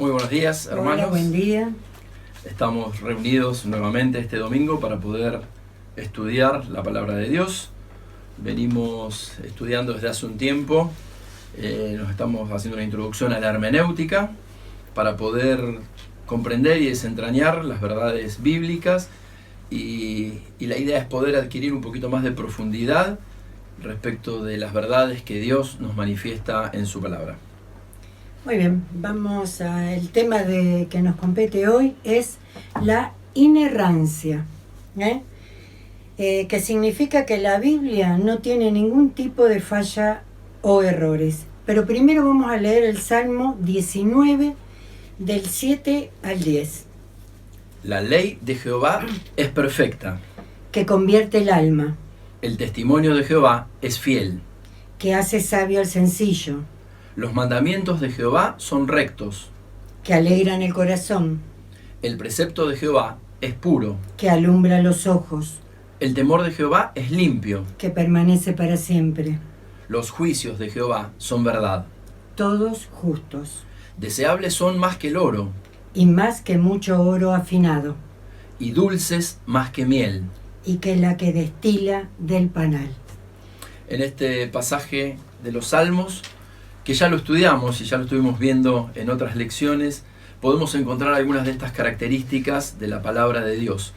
Muy buenos días, hermanos. Hola, buen día. Estamos reunidos nuevamente este domingo para poder estudiar la palabra de Dios. Venimos estudiando desde hace un tiempo, nos estamos haciendo una introducción a la hermenéutica para poder comprender y desentrañar las verdades bíblicas y la idea es poder adquirir un poquito más de profundidad respecto de las verdades que Dios nos manifiesta en su palabra. Muy bien, vamos al tema que nos compete hoy, es la inerrancia, que significa que la Biblia no tiene ningún tipo de falla o errores. Pero primero vamos a leer el Salmo 19, del 7 al 10. La ley de Jehová es perfecta. Que convierte el alma. El testimonio de Jehová es fiel. Que hace sabio al sencillo. Los mandamientos de Jehová son rectos. Que alegran el corazón. El precepto de Jehová es puro. Que alumbra los ojos. El temor de Jehová es limpio. Que permanece para siempre. Los juicios de Jehová son verdad. Todos justos. Deseables son más que el oro. Y más que mucho oro afinado. Y dulces más que miel. Y que la que destila del panal. En este pasaje de los Salmos, que ya lo estudiamos y ya lo estuvimos viendo en otras lecciones, podemos encontrar algunas de estas características de la palabra de Dios.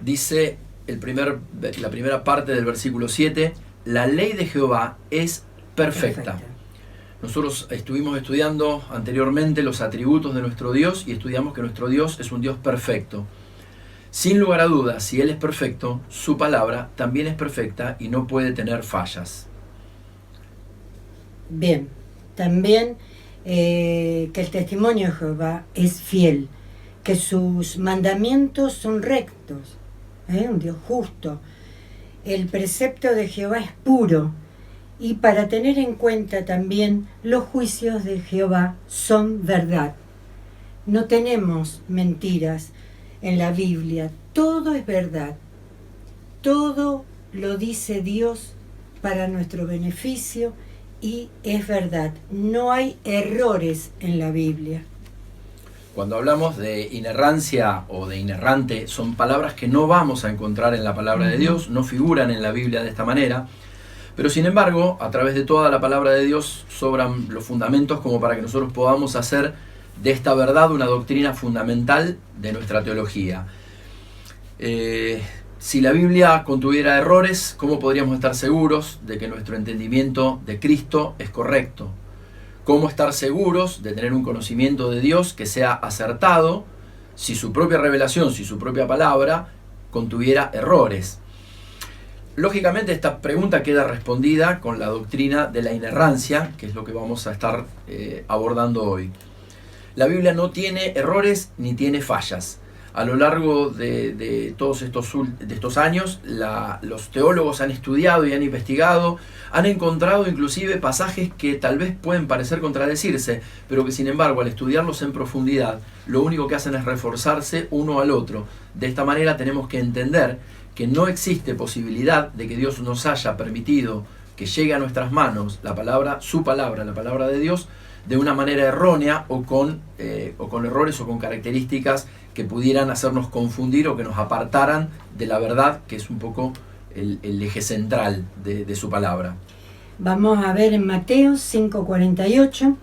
Dice la primera parte del versículo 7, la ley de Jehová es perfecta. Nosotros estuvimos estudiando anteriormente los atributos de nuestro Dios y estudiamos que nuestro Dios es un Dios perfecto. Sin lugar a dudas, si Él es perfecto, su palabra también es perfecta y no puede tener fallas. Bien, también que el testimonio de Jehová es fiel, que sus mandamientos son rectos, un Dios justo. El precepto de Jehová es puro, y para tener en cuenta también los juicios de Jehová son verdad. No tenemos mentiras en la Biblia, todo es verdad, todo lo dice Dios para nuestro beneficio y es verdad, no hay errores en la Biblia. Cuando hablamos de inerrancia o de inerrante, son palabras que no vamos a encontrar en la palabra de Dios, no figuran en la Biblia de esta manera, pero sin embargo, a través de toda la palabra de Dios sobran los fundamentos como para que nosotros podamos hacer de esta verdad una doctrina fundamental de nuestra teología. Si la Biblia contuviera errores, ¿cómo podríamos estar seguros de que nuestro entendimiento de Cristo es correcto? ¿Cómo estar seguros de tener un conocimiento de Dios que sea acertado si su propia revelación, si su propia palabra contuviera errores? Lógicamente esta pregunta queda respondida con la doctrina de la inerrancia, que es lo que vamos a estar abordando hoy. La Biblia no tiene errores ni tiene fallas. A lo largo de todos estos años, los teólogos han estudiado y han investigado, han encontrado inclusive pasajes que tal vez pueden parecer contradecirse, pero que sin embargo al estudiarlos en profundidad, lo único que hacen es reforzarse uno al otro. De esta manera tenemos que entender que no existe posibilidad de que Dios nos haya permitido que llegue a nuestras manos la palabra, su palabra, la palabra de Dios, de una manera errónea o con errores o con características que pudieran hacernos confundir o que nos apartaran de la verdad, que es un poco el eje central de su palabra. Vamos a ver en Mateo 5:48,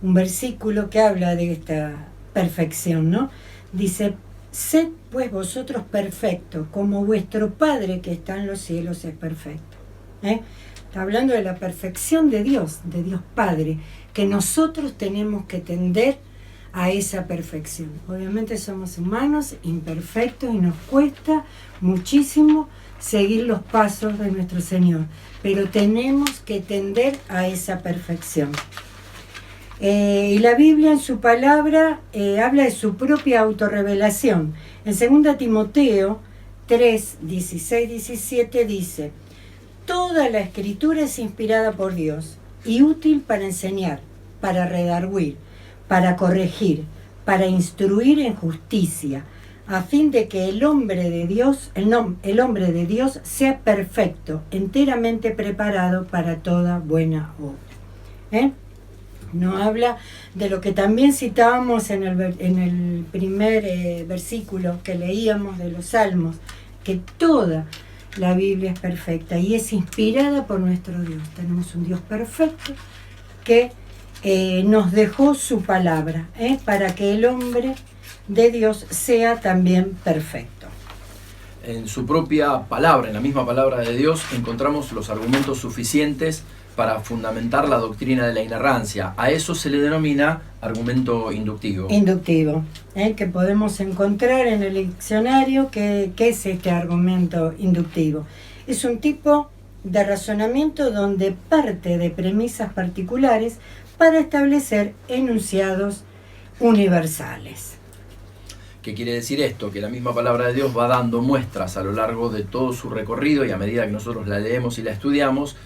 un versículo que habla de esta perfección, ¿no? Dice, sed pues vosotros perfectos, como vuestro Padre que está en los cielos es perfecto. Está hablando de la perfección de Dios Padre, que nosotros tenemos que tender a esa perfección. Obviamente somos humanos, imperfectos, y nos cuesta muchísimo seguir los pasos de nuestro Señor, pero tenemos que tender a esa perfección. Y la Biblia en su palabra habla de su propia autorrevelación. En 2 Timoteo 3, 16, 17 dice, toda la escritura es inspirada por Dios y útil para enseñar, para redarguir, para corregir, para instruir en justicia, a fin de que el hombre de Dios sea perfecto, enteramente preparado para toda buena obra. No habla de lo que también citábamos en el primer versículo que leíamos de los Salmos, que toda la Biblia es perfecta y es inspirada por nuestro Dios. Tenemos un Dios perfecto que nos dejó su palabra, para que el hombre de Dios sea también perfecto. En su propia palabra, en la misma palabra de Dios, encontramos los argumentos suficientes para fundamentar la doctrina de la inerrancia. A eso se le denomina argumento inductivo. Inductivo, que podemos encontrar en el diccionario. ¿Qué es este argumento inductivo? Es un tipo de razonamiento donde parte de premisas particulares para establecer enunciados universales. ¿Qué quiere decir esto? Que la misma palabra de Dios va dando muestras a lo largo de todo su recorrido y a medida que nosotros la leemos y la estudiamos,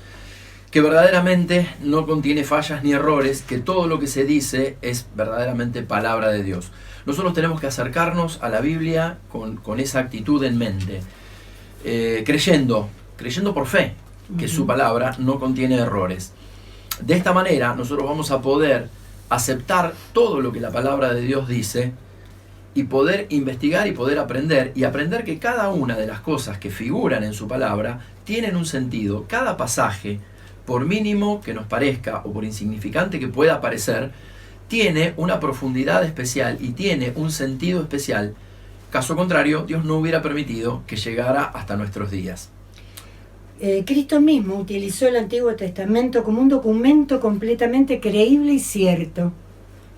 que verdaderamente no contiene fallas ni errores, que todo lo que se dice es verdaderamente palabra de Dios. Nosotros tenemos que acercarnos a la Biblia con esa actitud en mente, creyendo por fe que su palabra no contiene errores. De esta manera nosotros vamos a poder aceptar todo lo que la palabra de Dios dice y poder investigar y poder aprender, y aprender que cada una de las cosas que figuran en su palabra tienen un sentido. Cada pasaje, por mínimo que nos parezca o por insignificante que pueda parecer, tiene una profundidad especial y tiene un sentido especial. Caso contrario, Dios no hubiera permitido que llegara hasta nuestros días. Cristo mismo utilizó el Antiguo Testamento como un documento completamente creíble y cierto,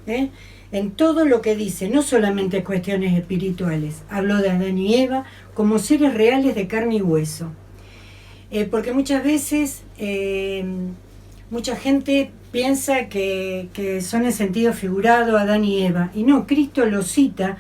en todo lo que dice, no solamente cuestiones espirituales. Habló de Adán y Eva como seres reales de carne y hueso. Porque muchas veces mucha gente piensa que son en sentido figurado Adán y Eva, y no, Cristo lo cita,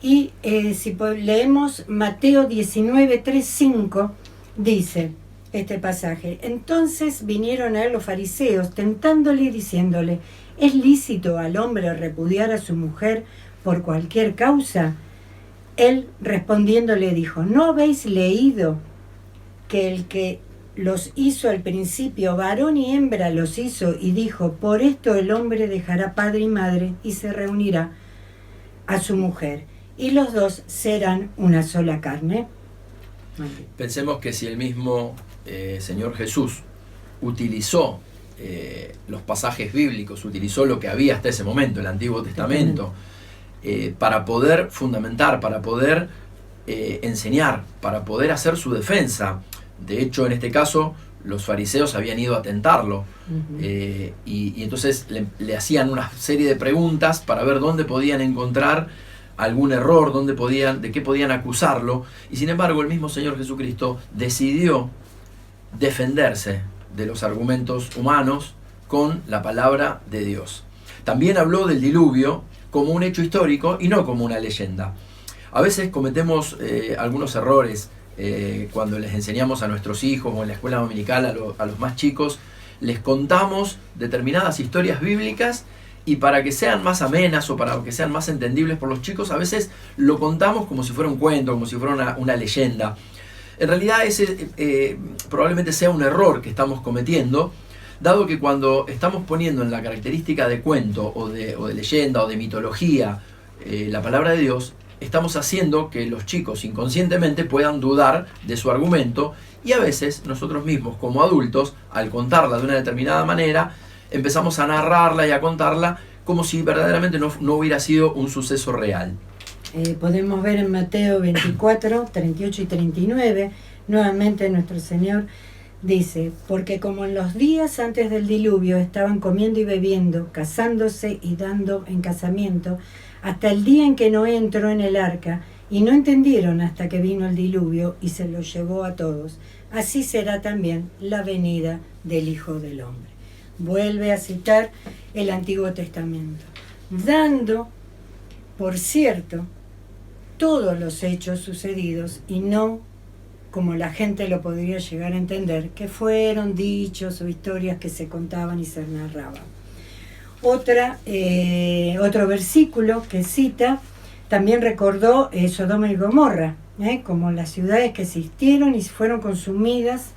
y si leemos Mateo 19, 3, 5, dice este pasaje: entonces vinieron a él los fariseos, tentándole y diciéndole: ¿es lícito al hombre repudiar a su mujer por cualquier causa? Él respondiendo le dijo: ¿no habéis leído que el que los hizo al principio, varón y hembra los hizo, y dijo: por esto el hombre dejará padre y madre y se reunirá a su mujer, y los dos serán una sola carne? Pensemos que si el mismo Señor Jesús utilizó los pasajes bíblicos, utilizó lo que había hasta ese momento, el Antiguo Testamento, para poder fundamentar, para poder enseñar, para poder hacer su defensa. De hecho, en este caso, los fariseos habían ido a tentarlo, y entonces le hacían una serie de preguntas para ver dónde podían encontrar algún error, de qué podían acusarlo, y sin embargo el mismo Señor Jesucristo decidió defenderse de los argumentos humanos con la palabra de Dios. También habló del diluvio como un hecho histórico y no como una leyenda. A veces cometemos algunos errores cuando les enseñamos a nuestros hijos o en la escuela dominical a los más chicos, les contamos determinadas historias bíblicas, y para que sean más amenas o para que sean más entendibles por los chicos, a veces lo contamos como si fuera un cuento, como si fuera una leyenda. En realidad ese probablemente sea un error que estamos cometiendo, dado que cuando estamos poniendo en la característica de cuento o de leyenda o de mitología la palabra de Dios, estamos haciendo que los chicos inconscientemente puedan dudar de su argumento, y a veces nosotros mismos como adultos, al contarla de una determinada manera, empezamos a narrarla y a contarla como si verdaderamente no hubiera sido un suceso real. Podemos ver en Mateo 24, 38 y 39, nuevamente nuestro Señor dice: porque como en los días antes del diluvio estaban comiendo y bebiendo, casándose y dando en casamiento, hasta el día en que Noé entró en el arca, y no entendieron hasta que vino el diluvio y se los llevó a todos, así será también la venida del Hijo del Hombre. Vuelve a citar el Antiguo Testamento, dando por cierto todos los hechos sucedidos, y no como la gente lo podría llegar a entender, que fueron dichos o historias que se contaban y se narraban. Otro versículo que cita también recordó Sodoma y Gomorra, como las ciudades que existieron y fueron consumidas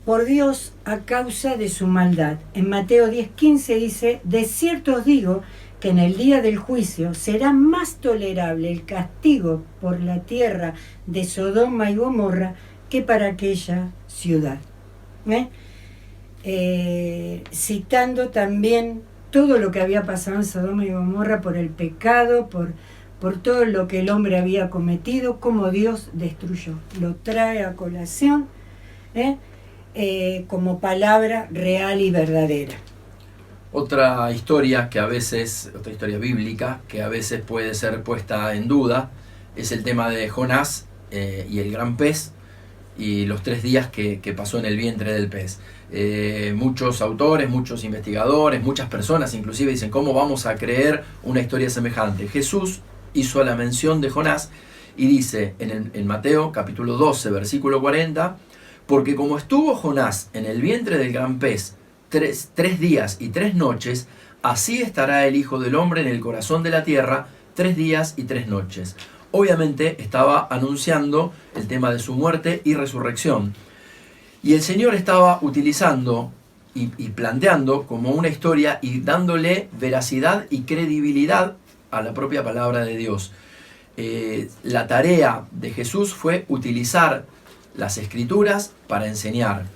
por Dios a causa de su maldad. En Mateo 10:15 dice, de cierto os digo que en el día del juicio será más tolerable el castigo por la tierra de Sodoma y Gomorra que para aquella ciudad. Citando también todo lo que había pasado en Sodoma y Gomorra por el pecado, por todo lo que el hombre había cometido, como Dios destruyó. Lo trae a colación como palabra real y verdadera. Otra historia bíblica que a veces puede ser puesta en duda es el tema de Jonás y el gran pez y los 3 días que pasó en el vientre del pez. Muchos autores, muchos investigadores, muchas personas inclusive dicen, ¿cómo vamos a creer una historia semejante? Jesús hizo la mención de Jonás y dice en Mateo capítulo 12 versículo 40, porque como estuvo Jonás en el vientre del gran pez 3 días y 3 noches, así estará el Hijo del Hombre en el corazón de la tierra 3 días y 3 noches. Obviamente estaba anunciando el tema de su muerte y resurrección. Y el Señor estaba utilizando y planteando como una historia y dándole veracidad y credibilidad a la propia palabra de Dios. La tarea de Jesús fue utilizar las Escrituras para enseñar,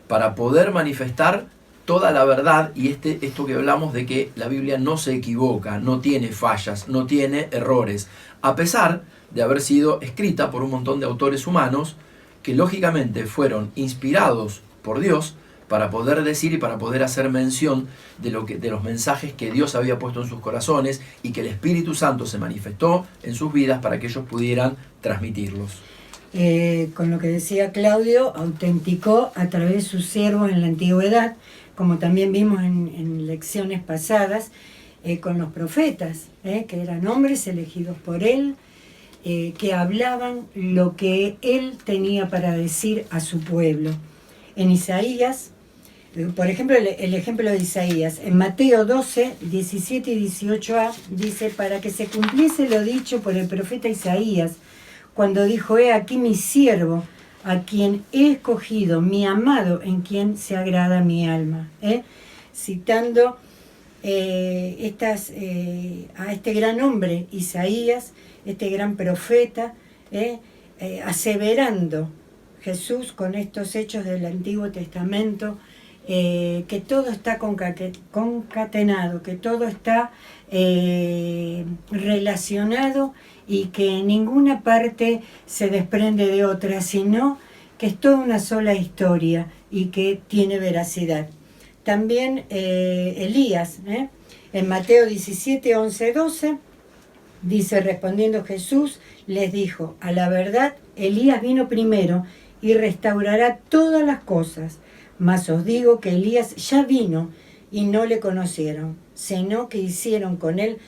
para poder manifestar toda la verdad y esto que hablamos de que la Biblia no se equivoca, no tiene fallas, no tiene errores, a pesar de haber sido escrita por un montón de autores humanos que lógicamente fueron inspirados por Dios para poder decir y para poder hacer mención de los mensajes que Dios había puesto en sus corazones y que el Espíritu Santo se manifestó en sus vidas para que ellos pudieran transmitirlos. Con lo que decía Claudio, autenticó a través de sus siervos en la antigüedad, como también vimos en lecciones pasadas, con los profetas, que eran hombres elegidos por él, que hablaban lo que él tenía para decir a su pueblo. En Isaías, por ejemplo, el ejemplo de Isaías, en Mateo 12, 17 y 18a, dice, para que se cumpliese lo dicho por el profeta Isaías, cuando dijo, he aquí mi siervo, a quien he escogido, mi amado, en quien se agrada mi alma. Citando a este gran hombre, Isaías, este gran profeta, aseverando Jesús con estos hechos del Antiguo Testamento, que todo está concatenado, que todo está relacionado y que ninguna parte se desprende de otra, sino que es toda una sola historia y que tiene veracidad. También Elías, en Mateo 17, 11, 12, dice, respondiendo Jesús, les dijo, a la verdad, Elías vino primero y restaurará todas las cosas, mas os digo que Elías ya vino y no le conocieron, sino que hicieron con él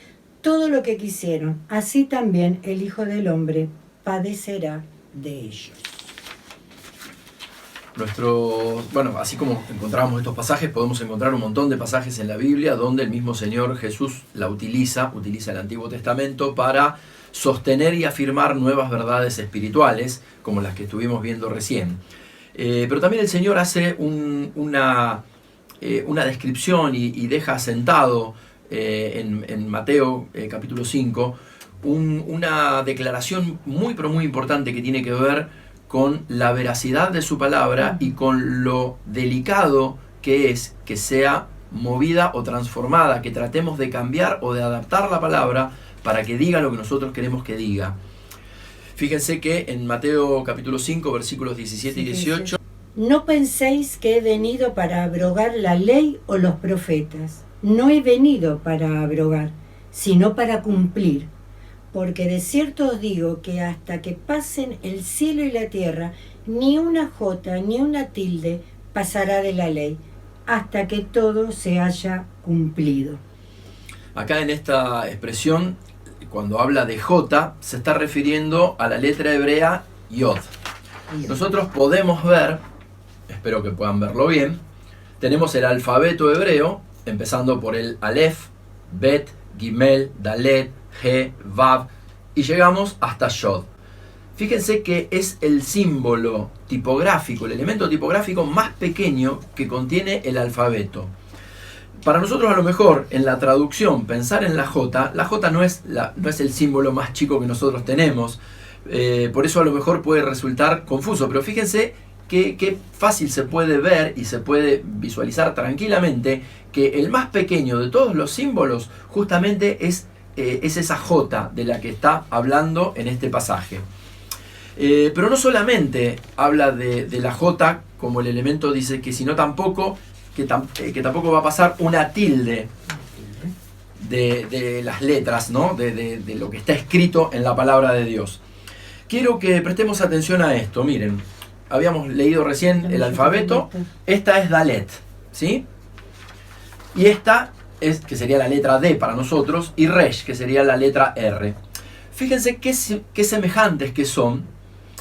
todo lo que quisieron, así también el Hijo del Hombre padecerá de ellos. Así como encontramos estos pasajes, podemos encontrar un montón de pasajes en la Biblia donde el mismo Señor Jesús utiliza el Antiguo Testamento para sostener y afirmar nuevas verdades espirituales, como las que estuvimos viendo recién. Pero también el Señor hace una descripción y deja asentado en Mateo capítulo 5 una declaración muy pero muy importante que tiene que ver con la veracidad de su palabra y con lo delicado que es que sea movida o transformada, que tratemos de cambiar o de adaptar la palabra para que diga lo que nosotros queremos que diga. Fíjense que en Mateo capítulo 5 versículos 17 y 18, no penséis que he venido para abrogar la ley o los profetas. No he venido para abrogar, sino para cumplir. Porque de cierto os digo que hasta que pasen el cielo y la tierra, ni una jota ni una tilde pasará de la ley, hasta que todo se haya cumplido. Acá en esta expresión, cuando habla de jota, se está refiriendo a la letra hebrea Yod. Nosotros podemos ver, espero que puedan verlo bien, tenemos el alfabeto hebreo, empezando por el Aleph, Bet, Gimel, Dalet, He, Vav, y llegamos hasta Yod. Fíjense que es el símbolo tipográfico, el elemento tipográfico más pequeño que contiene el alfabeto. Para nosotros a lo mejor en la traducción pensar en la J no es el símbolo más chico que nosotros tenemos, por eso a lo mejor puede resultar confuso, pero fíjense que fácil se puede ver y se puede visualizar tranquilamente que el más pequeño de todos los símbolos justamente es esa J de la que está hablando en este pasaje. Pero no solamente habla de la J como el elemento, dice que sino tampoco que tampoco va a pasar una tilde de las letras, ¿no? de lo que está escrito en la palabra de Dios. Quiero que prestemos atención a esto. Miren, habíamos leído recién el alfabeto. Esta es Dalet, ¿sí? Y esta es, que sería la letra D para nosotros, y Resh, que sería la letra R. Fíjense qué semejantes que son,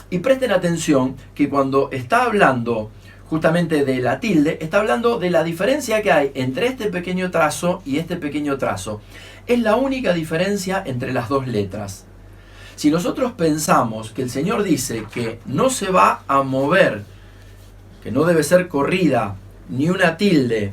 y presten atención que cuando está hablando justamente de la tilde, está hablando de la diferencia que hay entre este pequeño trazo y este pequeño trazo. Es la única diferencia entre las dos letras. Si nosotros pensamos que el Señor dice que no se va a mover, que no debe ser corrida ni una tilde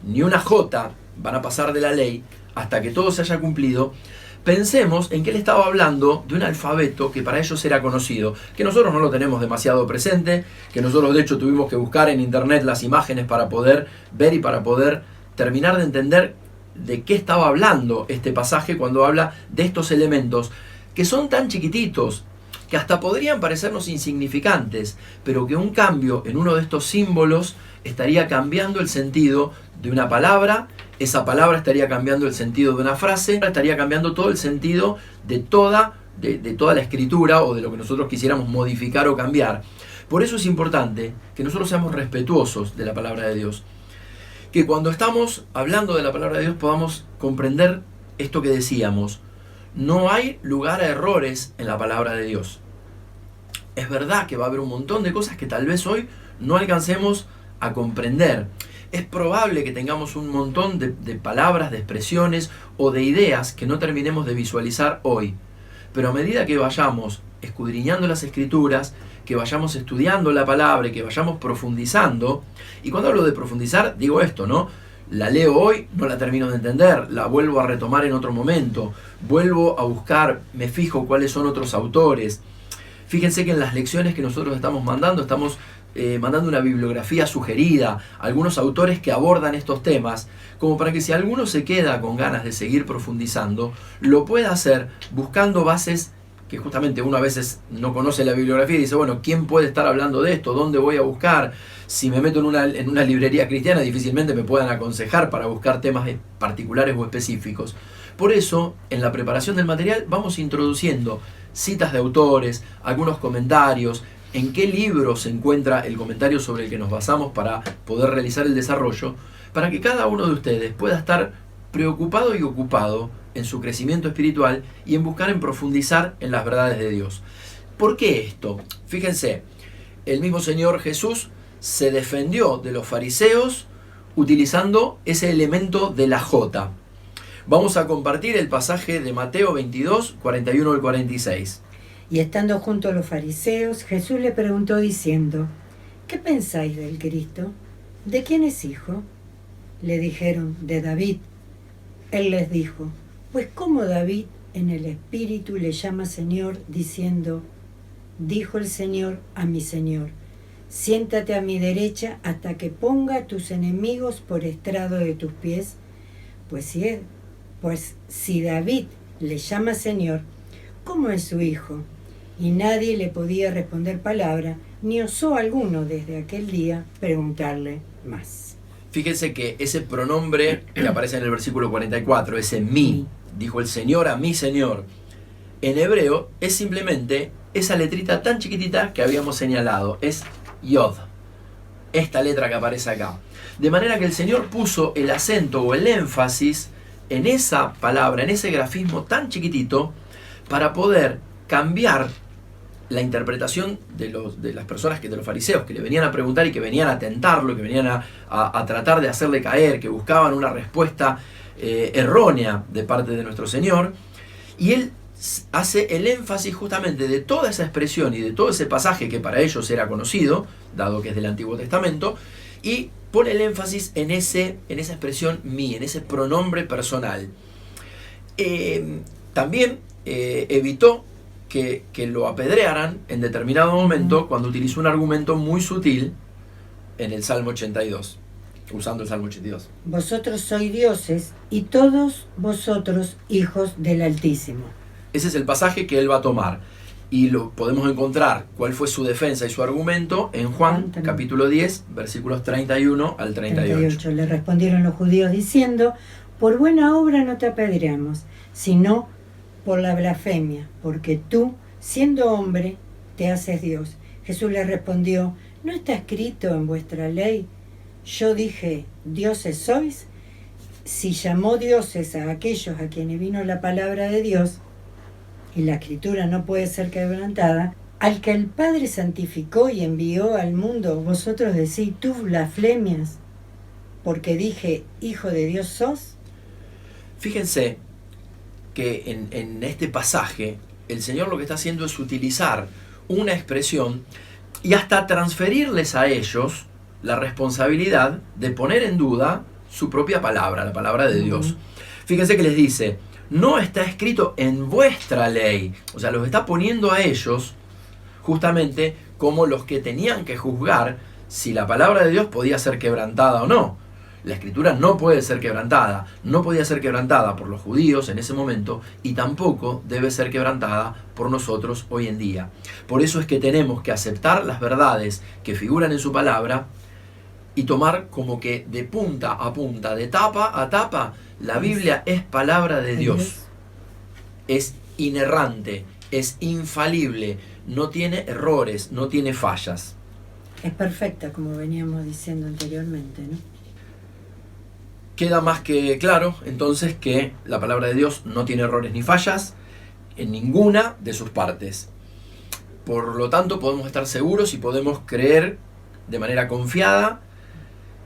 ni una J, van a pasar de la ley hasta que todo se haya cumplido, pensemos en que él estaba hablando de un alfabeto que para ellos era conocido, que nosotros no lo tenemos demasiado presente, que nosotros de hecho tuvimos que buscar en internet las imágenes para poder ver y para poder terminar de entender de qué estaba hablando este pasaje cuando habla de estos elementos que son tan chiquititos, que hasta podrían parecernos insignificantes, pero que un cambio en uno de estos símbolos estaría cambiando el sentido de una palabra, esa palabra estaría cambiando el sentido de una frase, estaría cambiando todo el sentido de toda la escritura o de lo que nosotros quisiéramos modificar o cambiar. Por eso es importante que nosotros seamos respetuosos de la palabra de Dios, que cuando estamos hablando de la palabra de Dios podamos comprender esto que decíamos. No hay lugar a errores en la palabra de Dios. Es verdad que va a haber un montón de cosas que tal vez hoy no alcancemos a comprender. Es probable que tengamos un montón de palabras, de expresiones o de ideas que no terminemos de visualizar hoy. Pero a medida que vayamos escudriñando las Escrituras, que vayamos estudiando la palabra, que vayamos profundizando, y cuando hablo de profundizar, digo esto, ¿no? La leo hoy, no la termino de entender, la vuelvo a retomar en otro momento, vuelvo a buscar, me fijo cuáles son otros autores. Fíjense que en las lecciones que nosotros estamos mandando, estamos mandando una bibliografía sugerida, algunos autores que abordan estos temas, como para que si alguno se queda con ganas de seguir profundizando, lo pueda hacer buscando bases que justamente uno a veces no conoce la bibliografía y dice, bueno, ¿quién puede estar hablando de esto? ¿Dónde voy a buscar? Si me meto en una librería cristiana, difícilmente me puedan aconsejar para buscar temas particulares o específicos. Por eso, en la preparación del material, vamos introduciendo citas de autores, algunos comentarios, en qué libro se encuentra el comentario sobre el que nos basamos para poder realizar el desarrollo, para que cada uno de ustedes pueda estar preocupado y ocupado en su crecimiento espiritual y en buscar en profundizar en las verdades de Dios. ¿Por qué esto? Fíjense, el mismo Señor Jesús se defendió de los fariseos utilizando ese elemento de la J. Vamos a compartir el pasaje de Mateo 22, 41 al 46. Y estando junto a los fariseos, Jesús le preguntó diciendo, ¿qué pensáis del Cristo? ¿De quién es hijo? Le dijeron, de David. Él les dijo, pues ¿cómo David en el Espíritu le llama Señor, diciendo, dijo el Señor a mi Señor, siéntate a mi derecha hasta que ponga a tus enemigos por estrado de tus pies? Pues si David le llama Señor, ¿cómo es su hijo? Y nadie le podía responder palabra, ni osó alguno desde aquel día preguntarle más. Fíjense que ese pronombre que aparece en el versículo 44, ese mi, dijo el Señor a mi Señor, en hebreo es simplemente esa letrita tan chiquitita que habíamos señalado, es Yod, esta letra que aparece acá. De manera que el Señor puso el acento o el énfasis en esa palabra, en ese grafismo tan chiquitito, para poder cambiar la interpretación de las personas, de los fariseos, que le venían a preguntar y que venían a tentarlo, que venían a tratar de hacerle caer, que buscaban una respuesta errónea de parte de nuestro Señor. Y él hace el énfasis justamente de toda esa expresión y de todo ese pasaje que para ellos era conocido, dado que es del Antiguo Testamento, y pone el énfasis en esa expresión mí, en ese pronombre personal. También evitó que lo apedrearan en determinado momento cuando utilizó un argumento muy sutil en el Salmo 82, usando el Salmo 82. Vosotros sois dioses y todos vosotros hijos del Altísimo. Ese es el pasaje que él va a tomar. Y lo podemos encontrar cuál fue su defensa y su argumento en Juan capítulo 10, versículos 31 al 38. Le respondieron los judíos diciendo: por buena obra no te apedreamos, sino por la blasfemia, porque tú, siendo hombre, te haces Dios. Jesús le respondió: ¿no está escrito en vuestra ley? Yo dije, dioses sois. Si llamó dioses a aquellos a quienes vino la palabra de Dios, y la escritura no puede ser quebrantada, al que el Padre santificó y envió al mundo, vosotros decís, tú blasfemias, porque dije, hijo de Dios sos. Fíjense que en este pasaje el Señor lo que está haciendo es utilizar una expresión y hasta transferirles a ellos la responsabilidad de poner en duda su propia palabra, la palabra de Dios. Fíjense que les dice, no está escrito en vuestra ley. O sea, los está poniendo a ellos justamente como los que tenían que juzgar si la palabra de Dios podía ser quebrantada o no. La escritura no puede ser quebrantada, no podía ser quebrantada por los judíos en ese momento y tampoco debe ser quebrantada por nosotros hoy en día. Por eso es que tenemos que aceptar las verdades que figuran en su palabra y tomar como que de punta a punta, de tapa a tapa, la Biblia es palabra de Dios. Es inerrante, es infalible, no tiene errores, no tiene fallas. Es perfecta, como veníamos diciendo anteriormente, ¿no? Queda más que claro, entonces, que la palabra de Dios no tiene errores ni fallas en ninguna de sus partes. Por lo tanto, podemos estar seguros y podemos creer de manera confiada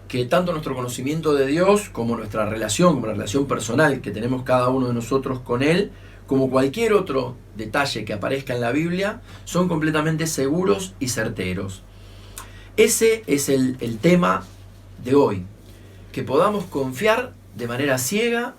que tanto nuestro conocimiento de Dios como nuestra relación, como la relación personal que tenemos cada uno de nosotros con Él, como cualquier otro detalle que aparezca en la Biblia, son completamente seguros y certeros. Ese es el tema de hoy, que podamos confiar de manera ciega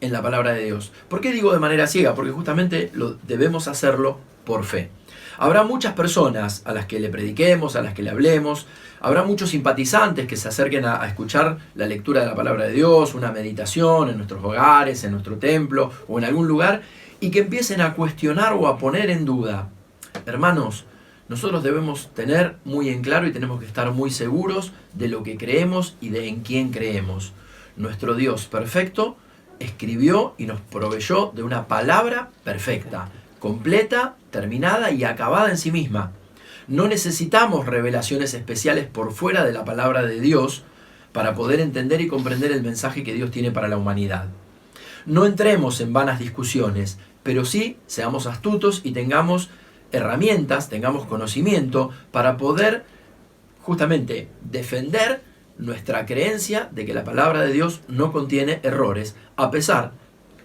en la palabra de Dios. ¿Por qué digo de manera ciega? Porque justamente debemos hacerlo por fe. Habrá muchas personas a las que le prediquemos, a las que le hablemos, habrá muchos simpatizantes que se acerquen a escuchar la lectura de la palabra de Dios, una meditación en nuestros hogares, en nuestro templo o en algún lugar, y que empiecen a cuestionar o a poner en duda. Hermanos, nosotros debemos tener muy en claro y tenemos que estar muy seguros de lo que creemos y de en quién creemos. Nuestro Dios perfecto escribió y nos proveyó de una palabra perfecta, completa, terminada y acabada en sí misma. No necesitamos revelaciones especiales por fuera de la palabra de Dios para poder entender y comprender el mensaje que Dios tiene para la humanidad. No entremos en vanas discusiones, pero sí seamos astutos y tengamos herramientas, tengamos conocimiento para poder justamente defender nuestra creencia de que la palabra de Dios no contiene errores, a pesar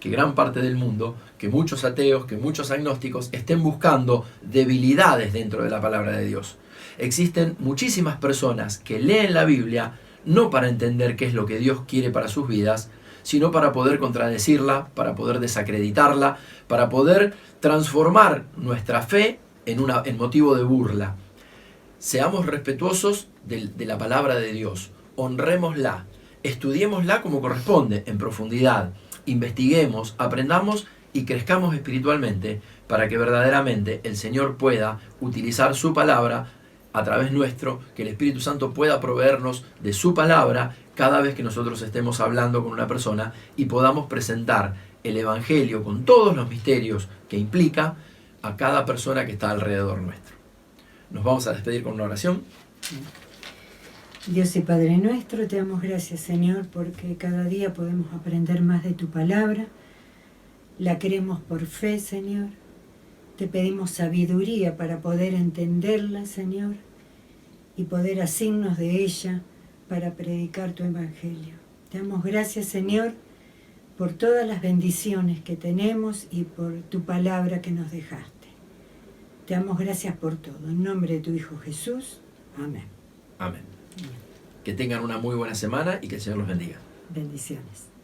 que gran parte del mundo, que muchos ateos, que muchos agnósticos estén buscando debilidades dentro de la palabra de Dios. Existen muchísimas personas que leen la Biblia no para entender qué es lo que Dios quiere para sus vidas, sino para poder contradecirla, para poder desacreditarla, para poder transformar nuestra fe en motivo de burla. Seamos respetuosos de la palabra de Dios, honrémosla, estudiémosla como corresponde, en profundidad, investiguemos, aprendamos y crezcamos espiritualmente para que verdaderamente el Señor pueda utilizar su palabra a través nuestro, que el Espíritu Santo pueda proveernos de su palabra cada vez que nosotros estemos hablando con una persona y podamos presentar el Evangelio con todos los misterios que implica a cada persona que está alrededor nuestro. Nos vamos a despedir con una oración. Dios y Padre nuestro, te damos gracias, Señor, porque cada día podemos aprender más de tu palabra. La queremos por fe, Señor. Te pedimos sabiduría para poder entenderla, Señor, y poder asirnos de ella para predicar tu evangelio. Te damos gracias, Señor, por todas las bendiciones que tenemos y por tu palabra que nos dejaste. Te damos gracias por todo. En nombre de tu Hijo Jesús. Amén. Amén. Que tengan una muy buena semana y que el Señor los bendiga. Bendiciones.